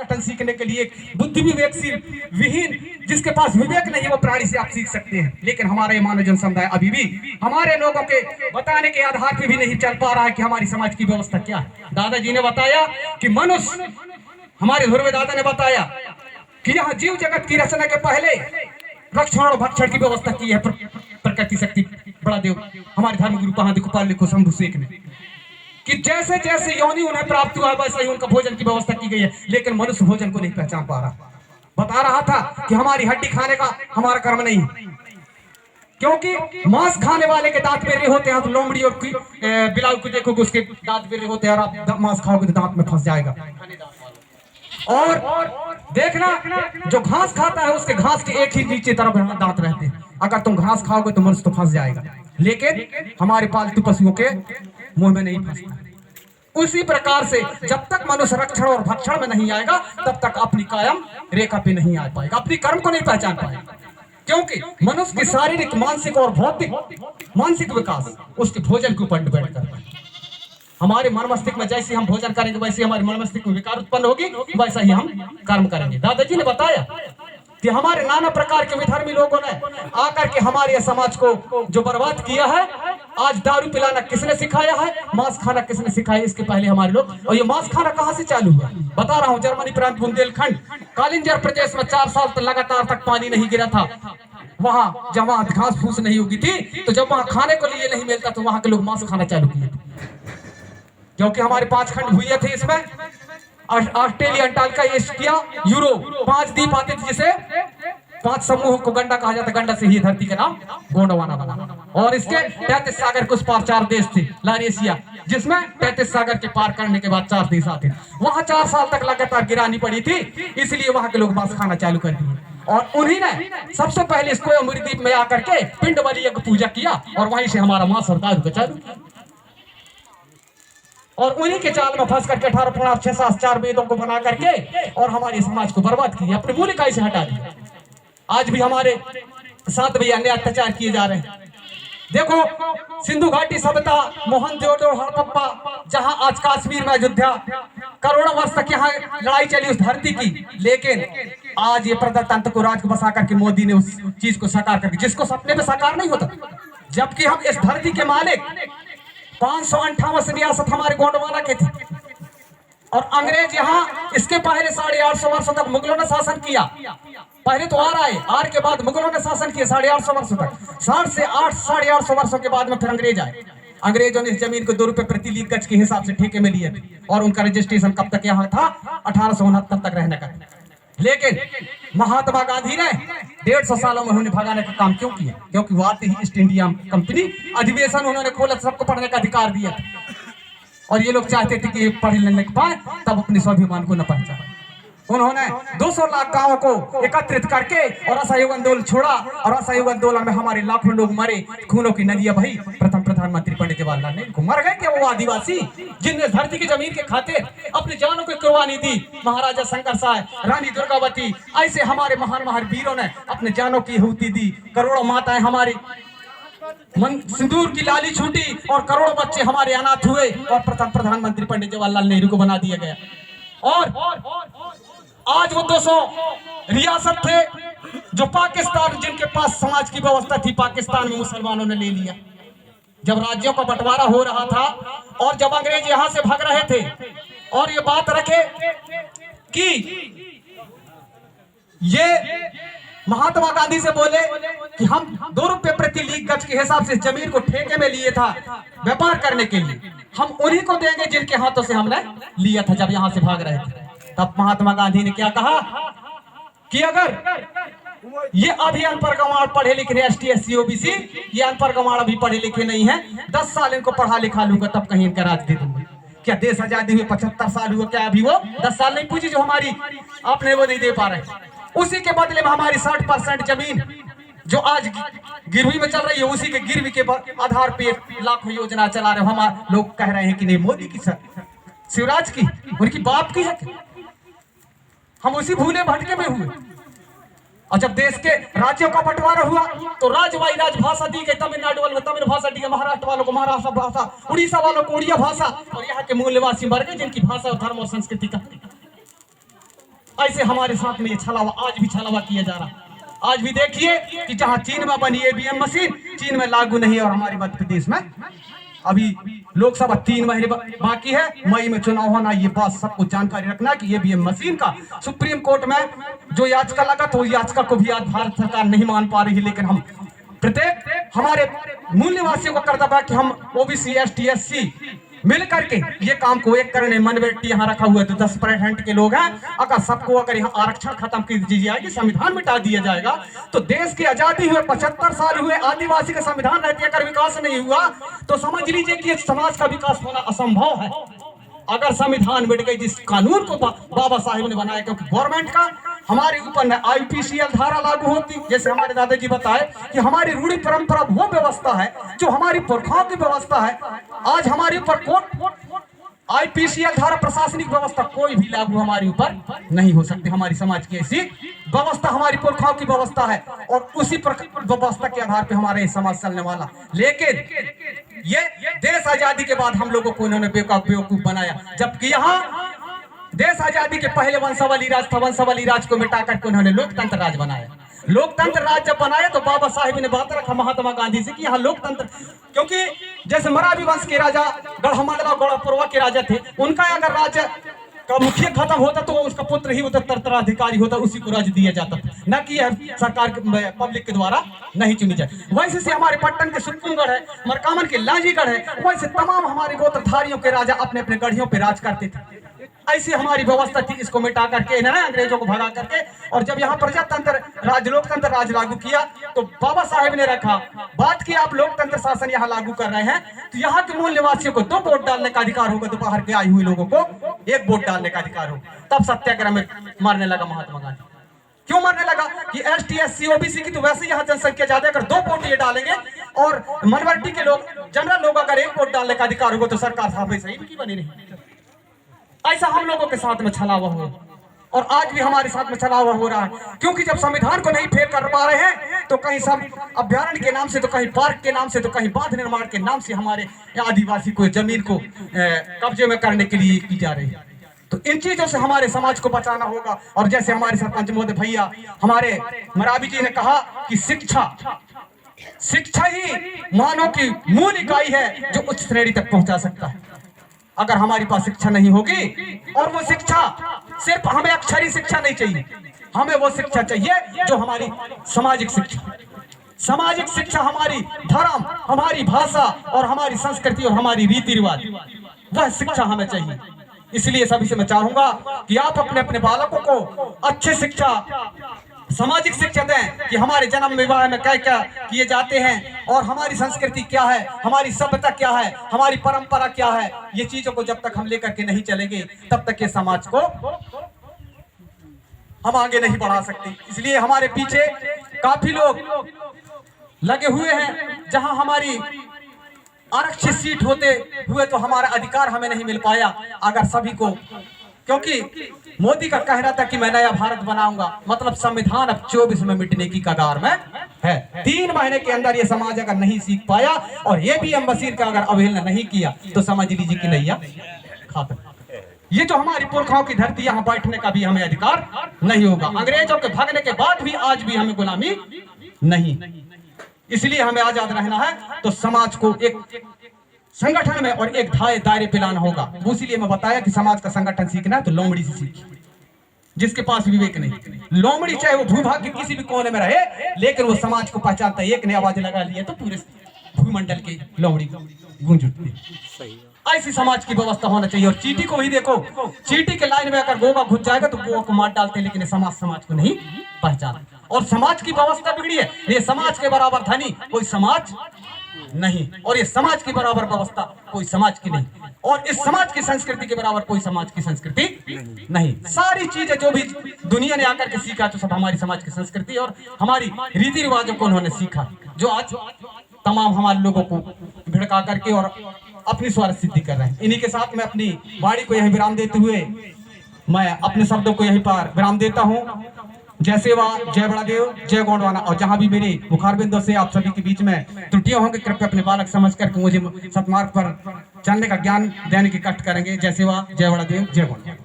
संगठन सीखने के लिए, बुद्धि विवेक विहीन जिसके पास विवेक नहीं वो प्राणी से आप सीख सकते हैं। लेकिन हमारा ये मानव जन समुदाय अभी भी हमारे लोगों के बताने के आधार पर भी नहीं चल पा रहा है कि हमारी समाज की व्यवस्था क्या है। दादाजी ने बताया कि मनुष्य, हमारे ध्रुव दादा ने बताया कि यहाँ जीव जगत की रचना के पहले रक्षण और भक्षण की व्यवस्था की है प्रकृति शक्ति बड़ा देव हमारे धर्म गुरु महादेव गोपाल लिखो शंभु शेख ने, कि जैसे जैसे योनि उन्हें प्राप्त हुआ वैसे ही उनका भोजन की व्यवस्था की गई है। लेकिन मनुष्य भोजन को नहीं पहचान पा रहा। बता रहा था कि हमारी हड्डी खाने का हमारा कर्म नहीं, क्योंकि मांस खाने वाले के दांत बेरे होते हैं। तो लोमड़ी और बिलाव को देखोगे उसके दांत बेरे होते हैं, और आप मांस खाओगे तो दांत में फंस जाएगा। और देखना जो घास खाता है उसके घास के एक ही नीचे तरफ दांत रहते हैं। अगर तुम घास खाओगे तो मनुष्य तो फंस जाएगा, लेकिन हमारे पालतू पशुओं के मुंह में नहीं फंसता। उसी प्रकार से जब तक मनुष्य रक्षण और भक्षण में नहीं आएगा तब तक अपनी कायम रेखा पे नहीं आ पाएगा, अपनी कर्म को नहीं पहचान पाएगा। क्योंकि मनुष्य की शारीरिक, मानसिक और भौतिक मानसिक विकास उसके भोजन के ऊपर डिपेंड करता है। हमारे मन मस्तिष्क में जैसे हम भोजन करेंगे वैसे हमारे मन मस्तिष्क में विकार उत्पन्न होगी, वैसा ही हम कर्म करेंगे। दादाजी ने बताया कि हमारे नाना प्रकार के विधर्मी लोगों ने आकर के हमारे समाज को जो बर्बाद किया है। आज दारू पिलाना किसने सिखाया है, मांस खाना किसने सिखाया, इसके पहले हमारे लोग। और ये मांस खाना कहाँ से चालू हुआ बता रहा हूँ। जर्मनी प्रांत बुंदेलखंड कालिंजर प्रदेश में 4 साल तक लगातार तक पानी नहीं गिरा था। वहां जब वहां घास फूस नहीं उगी थी, तो जब वहां खाने को लिए नहीं मिलता तो वहां के लोग मांस खाना चालू किए थे। क्योंकि हमारे 5 खंड हुए थे, इसमें ऑस्ट्रेलिया, अंटार्कटिका, एशिया, यूरोप 5 द्वीप आते थे, जिसे 5 समूह को गंडा कहा जाता। गंडा से ही धरती का नाम गोंडवाना बना। और इसके 33 सागर के उस पार 4 देश थे, लारेशिया, जिसमें 33 सागर के पार करने के बाद 4 देश आते। वहां 4 साल तक लगातार गिरानी पड़ी थी, इसलिए वहां के लोग मांस खाना चालू कर दिए। और उन्हीं ने सबसे पहले इसको अमृत द्वीप में आकर के पिंड बलि यज्ञ पूजा किया, और वहीं से हमारा मांस और दारू का चालू किया। और उन्हीं के चाल में फंस करके 18 पुराण 6 7 4 वेदों को बना करके और हमारे समाज को बर्बाद किया, अपने मूल इकाई से हटा दिया। आज भी हमारे साथ भी अन्य अत्याचार किए जा रहे हैं। देखो सिंधु घाटी सभ्यता, मोहनजोदड़ो, हड़प्पा, जहां आज कश्मीर में अयोध्या, करोड़ों वर्ष तक यहाँ लड़ाई चली उस धरती की। लेकिन आज ये प्रजातंत्र को राज को बसा करके मोदी ने उस चीज को साकार करके, जिसको सपने में साकार नहीं होता, जबकि हम इस धरती के मालिक 558 रियासत हमारे गोंडवाना के थे। और अंग्रेज यहाँ इसके पहले 850 वर्षों तक मुगलों ने शासन किया। पहले तो आर आए, आर के बाद मुगलों ने शासन किया 850 वर्षों तक। 60 से 850 वर्षों के बाद में फिर अंग्रेज आए। अंग्रेजों ने इस जमीन को 2 रुपए प्रति लीज गज के हिसाब से ठेके में लिए थे, और उनका रजिस्ट्रेशन कब तक यहाँ था, 1869 तक रहने का। लेकिन महात्मा गांधी ने 150 सालों में उन्होंने भगाने का काम क्यों किया? क्योंकि भारतीय ईस्ट इंडिया कंपनी अधिवेशन उन्होंने खोला, सबको पढ़ने का अधिकार दिया था। और ये लोग चाहते थे कि ये पढ़ लिख पाए तब अपने स्वाभिमान को न पहचाने। उन्होंने 200 लाख गांवों को एकत्रित करके और असहयोग आंदोलन छोड़ा, और असहयोग आंदोलन में हमारे लाखों लोग मरे, खूनों की नदियां बही। प्रथम प्रधानमंत्री पंडित जवाहरलाल नेहरू मर गए क्या? वो आदिवासी जिनने धरती की जमीन के खातिर अपनी जानों की कुर्बानी दी, महाराजा शंकर साय, रानी दुर्गावती, ऐसे हमारे महान महान वीरों ने अपने जानों की आहुति दी। करोड़ों माताएं हमारी सिंदूर की लाली छूटी, और करोड़ों बच्चे हमारे अनाथ हुए, और प्रथम प्रधानमंत्री पंडित जवाहरलाल नेहरू को बना दिया गया। और आज वो 200 रियासत थे जो पाकिस्तान, जिनके पास समाज की व्यवस्था थी, पाकिस्तान में मुसलमानों ने ले लिया। जब राज्यों का बंटवारा हो रहा था और जब अंग्रेज यहां से भाग रहे थे, और ये बात रखे कि ये महात्मा गांधी से बोले कि हम 2 रुपए प्रति लीज गज के हिसाब से जमीन को ठेके में लिए था व्यापार करने के लिए, हम उन्हीं को देंगे जिनके हाथों से हमने लिया था जब यहां से भाग रहे थे। तब महात्मा गांधी ने क्या कहा कि अगर ये अभी अनपढ़ गंवार पढ़े लिखे ST SC OBC, ये अनपढ़ गंवार अभी पढ़े लिखे नहीं है, 10 साल इनको पढ़ा लिखा लूंगा तब कहीं इनका राज दे दूंगा। क्या देश आजादी हुए 75 साल हुआ, क्या अभी वो 10 साल नहीं पूछी जो हमारी आपने वो नहीं दे पा रहे? उसी के बदले में हमारी 60% जमीन जो आज गिरवी में चल रही है, उसी के गिरवी के आधार पे लाखों योजना चला रहे। हमारे लोग कह रहे हैं कि नहीं मोदी की, शिवराज की, उनकी बाप की है। हम उसी भूले भटके में हुए। और जब देश के राज्यों का बंटवारा हुआ तो राज्यवाही राजभाषा दी गई, तमिलनाडु वालों को तमिल भाषा दी गई, महाराष्ट्र वालों को महाराष्ट्र भाषा, उड़ीसा वालों को उड़िया भाषा, और यहाँ के मूल निवासी मर गए जिनकी भाषा और धर्म और संस्कृति का। ऐसे हमारे साथ में ये छलावा आज भी छलावा किया जा रहा। आज भी देखिए कि जहां चीन में बनी ईवीएम मशीन चीन में लागू नहीं है और हमारे मध्य प्रदेश में अभी लोकसभा 3 महीने बाकी है, मई में चुनाव होना। ये बात सबको जानकारी रखना कि ईवीएम मशीन का सुप्रीम कोर्ट में जो याचिका लगा तो याचिका को भी आज भारत सरकार नहीं मान पा रही है। लेकिन हम प्रत्येक हमारे मूल निवासियों का कर्तव्य है कि हम ओबीसी एसटी एससी मिल करके ये काम को एक करने मनोवृत्ति यहाँ रखा हुआ है। तो 10% के लोग हैं, अगर सबको अगर यहाँ आरक्षण खत्म कर दी जाएगी, संविधान मिटा दिया जाएगा, तो देश की आजादी हुए 75 साल हुए, आदिवासी का संविधान रहते अगर विकास नहीं हुआ तो समझ लीजिए कि समाज का विकास होना असंभव है। अगर संविधान मिट गई, जिस कानून को बाबा साहेब ने बनाया, क्योंकि गवर्नमेंट का हमारे ऊपर आईपीसीएल धारा लागू होती, जैसे हमारे दादाजी बताए कि हमारी रूढ़ी परंपरा वो व्यवस्था है जो हमारी पुरखाओं की व्यवस्था है। आज हमारे ऊपर कोर्ट आईपीसीएल धारा प्रशासनिक व्यवस्था कोई भी लागू हमारे ऊपर नहीं हो सकती। हमारी समाज की ऐसी व्यवस्था हमारी पुरखाओं की व्यवस्था है और उसी व्यवस्था के आधार पर हमारा ये समाज चलने वाला। लेकिन ये देश आजादी के बाद हम लोगों को इन्होंने बेवकूफ बनाया, जबकि यहाँ देश आजादी के पहले वंशावली राज था। वंशावली राज को मिटा करके उन्होंने लोकतंत्र राज बनाया। लोकतंत्र राज जब बनाया तो बाबा साहेब ने बात रखा महात्मा गांधी से कि यहाँ लोकतंत्र, क्योंकि जैसे मराठी वंश के राजा गढ़मंडला गौड़पुरवा के राजा थे, उनका अगर राज्य का मुखिया खत्म होता तो उसका पुत्र ही उत्तराधिकारी होता, उसी को राज्य दिया जाता था, न कि सरकार पब्लिक के द्वारा नहीं चुनी जाए। वैसे से हमारे पट्टन के सुक्कुमगढ़ है, मरकामन के लांजीगढ़ है, वैसे तमाम हमारे गोत्रधारियों के राजा अपने अपने गढ़ियों पे राज करते थे। ऐसी हमारी व्यवस्था थी, इसको मिटा करके इन्होंने अंग्रेजों को भगा करके, और जब यहाँ प्रजातंत्र राज लोकतंत्र राज लागू किया तो बाबा साहेब ने रखा बात की आप लोकतंत्र शासन यहाँ लागू कर रहे हैं तो यहाँ के मूल निवासियों को 2 वोट डालने का अधिकार होगा, तो बाहर के आई हुई लोगों को 1 वोट डालने का अधिकार होगा। तब सत्याग्रह में मारने लगा महात्मा गांधी। क्यों मारने लगा कि एसटी एससी ओबीसी की तो वैसे यहाँ जनसंख्या ज्यादा, अगर 2 वोट ये डालेंगे और माइनॉरिटी के लोग जनरल लोग अगर 1 वोट डालने का अधिकार होगा तो सरकार साहब सही भी बनी नहीं। ऐसा हम लोगों के साथ में छलावा हुआ और आज भी हमारे साथ में छलावा हो रहा है, क्योंकि जब संविधान को नहीं फेर कर पा रहे हैं तो कहीं सब अभ्यारण्य के नाम से, तो कहीं पार्क के नाम से, तो कहीं बांध निर्माण के नाम से हमारे आदिवासी को जमीन को कब्जे में करने के लिए की जा रही है। तो इन चीजों से हमारे समाज को बचाना होगा। और जैसे हमारे सरपंच महोदय भैया हमारे मरावी जी ने कहा कि शिक्षा ही मानव की मूल इकाई है जो उच्च श्रेणी तक पहुंचा सकता है। अगर हमारे पास शिक्षा नहीं होगी, और वो शिक्षा सिर्फ हमें अक्षरी शिक्षा नहीं चाहिए, हमें वो शिक्षा चाहिए जो हमारी सामाजिक शिक्षा हमारी धर्म, हमारी भाषा और हमारी संस्कृति और हमारी रीति रिवाज, वह शिक्षा हमें चाहिए। इसलिए सभी से मैं चाहूंगा कि आप अपने अपने बालकों को अच्छी शिक्षा, सामाजिक शिक्षा दें कि हमारे जन्म विवाह में क्या क्या किए जाते हैं और हमारी संस्कृति क्या है, हमारी सभ्यता क्या है, हमारी परंपरा क्या है। ये चीजों को जब तक हम लेकर के नहीं चलेंगे तब तक ये समाज को हम आगे नहीं बढ़ा सकते। इसलिए हमारे पीछे काफी लोग लगे हुए हैं, जहां हमारी आरक्षित सीट होते हुए तो हमारा अधिकार हमें नहीं मिल पाया। अगर सभी को, क्योंकि मोदी का कह रहा था कि मैं नया भारत बनाऊंगा, मतलब संविधान अब 24 में मिटने की कगार में है। 3 महीने के अंदर ये समाज अगर नहीं सीख पाया और ईवीएम मशीन का अगर अवहेलना नहीं किया तो समझ लीजिए कि नैया खत्म। ये जो हमारी पुरखाओं की धरती, यहाँ बैठने का भी हमें अधिकार नहीं होगा। अंग्रेजों के भागने के बाद भी आज भी हमें गुलामी नहीं। इसलिए हमें आजाद रहना है तो समाज को एक संगठन में और एक दायरे पे लाना होगा। इसीलिए मैं बताया कि समाज का संगठन सीखना है तो लोमड़ी से सीखिए, जिसके पास विवेक नहीं। लोमड़ी चाहे वो भूभाग के किसी भी कोने में रहे, लेकिन वो समाज को पहचानता है। एक ने आवाज लगा लिया तो पूरे भूमंडल के लोमड़ी गूंज उठती। ऐसी समाज की व्यवस्था होना चाहिए। और चींटी को ही देखो, चींटी के लाइन में अगर गोवा घुस जाएगा तो गोवा को मार डालते हैं, लेकिन समाज को नहीं पहचाना। और समाज की व्यवस्था बिगड़ी है। ये समाज के बराबर धनी कोई समाज नहीं, और ये समाज की बराबर व्यवस्था कोई समाज की नहीं, और इस समाज की संस्कृति के बराबर कोई समाज की संस्कृति नहीं। सारी चीजें जो भी दुनिया ने आकर के सीखा तो सब हमारी समाज की संस्कृति और हमारी रीति रिवाजों को उन्होंने सीखा, जो आज तमाम हमारे लोगों को भिड़का करके और अपनी स्वार्थ सिद्धि कर रहे हैं। इन्हीं के साथ मैं अपनी वाणी को यही विराम देते हुए मैं अपने शब्दों को यहीं पर विराम देता हूँ। जय सेवा, जय बड़ादेव, जय गोंडवाना। और जहां भी मेरे मुखारबिंदों से आप सभी के बीच में त्रुटियां होंगी, कृपया अपने बालक समझ करके मुझे सतमार्ग पर चलने का ज्ञान देने की कष्ट करेंगे। जय सेवा, जय बड़ादेव, जय गोंडवाना।